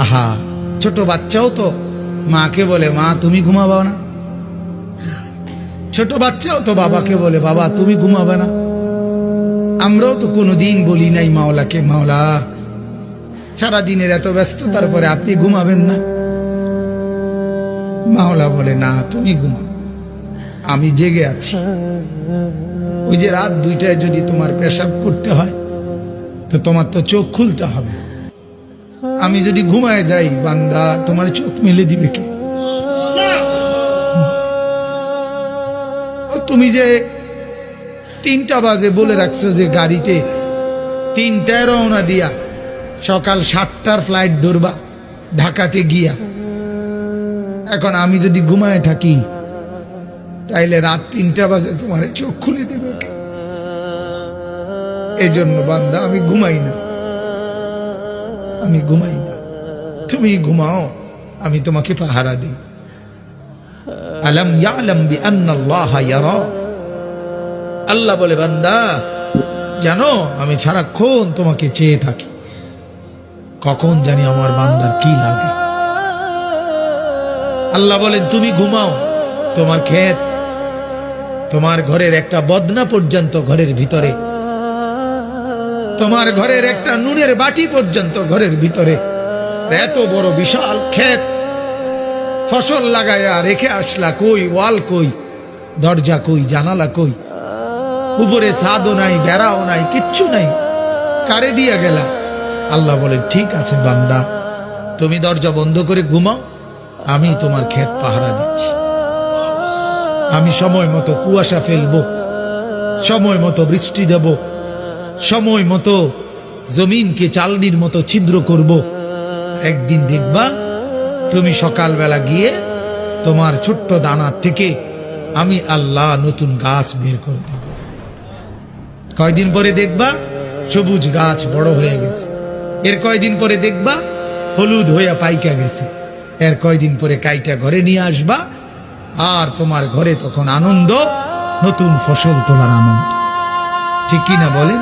আহা, ছোট বাচ্চাও তো মাকে বলে মা তুমি ঘুমাবা না, ছোট বাচ্চাও তো বাবাকে বলে বাবা তুমি ঘুমাবে না। আমরাও তো কোনোদিন বলি নাই মাওলাকে মাওলা সারাদিনের এত ব্যস্ততার পরে আপনি ঘুমাবেন না। মাওলা বলে না তুমি ঘুমাও, আমি জেগে আছি। ওই যে রাত 2টায় যদি তোমার পেশাব করতে হয় তো তোমার তো চোখ খুলতে হবে। আমি যদি ঘুমায় যাই বান্দা তোমার চোখ মেলে দিবে কে? তুমি যে 3টা বাজে বলে রাখছো যে গাড়িতে 3টায় রওনা দিয়া সকাল 7টার ফ্লাইট ধরবা ঢাকাতে গিয়া, এখন আমি যদি ঘুমায় থাকি তাইলে রাত 3টা বাজে তোমার চোখ খুলে দেবে কে? এই জন্য বান্দা আমি ঘুমাই না, আমি ঘুমাই না, তুমি ঘুমাও, আমি তোমাকে পাহারা দিই। আলাম ইয়ালাম বিআন্নাল্লাহা ইয়ারা, আল্লাহ বলে বান্দা জানো আমি সারাক্ষণ তোমাকে চেয়ে থাকি, কখন জানি আমার বান্দার কি লাগে। আল্লাহ বলেন তুমি ঘুমাও, তোমার ক্ষেত তোমার ঘরের একটা বদনা পর্যন্ত ঘরের ভিতরে, তোমার ঘরের একটা নুনের বাটি পর্যন্ত ঘরের ভিতরে, এত বড় বিশাল ক্ষেত ফসল লাগায়া রেখে আসলা, কই ওয়াল কই, দরজা কই, জানালা কই, উপরে ছাদও নাই, বেড়াও নাই, কিচ্ছু নাই, কারে দিয়া গেলা? আল্লাহ বলে ঠিক আছে বান্দা তুমি দরজা বন্ধ করে ঘুমাও, আমি তোমার ক্ষেত পাহারা দিচ্ছি। আমি সময় মতো কুয়াশা ফেলবো, সময় মতো বৃষ্টি দেব, সময় মতো জমিনকে চালনির মতো ছিদ্র করব। একদিন দেখবা তুমি সকালবেলা গিয়ে তোমার ছোট্ট দানা থেকে আমি আল্লাহ নতুন গাছ বের করে দেব। কয়দিন পরে দেখবা সবুজ গাছ বড় হয়ে গেছে, এর কয়দিন পরে দেখবা হলুদ হইয়া পাইকা গেছে, এর কয়দিন পরে কাইটা ঘরে নিয়ে আসবা, আর তোমার ঘরে তখন আনন্দ, নতুন ফসল তোলার আনন্দ। ঠিক কিনা বলেন?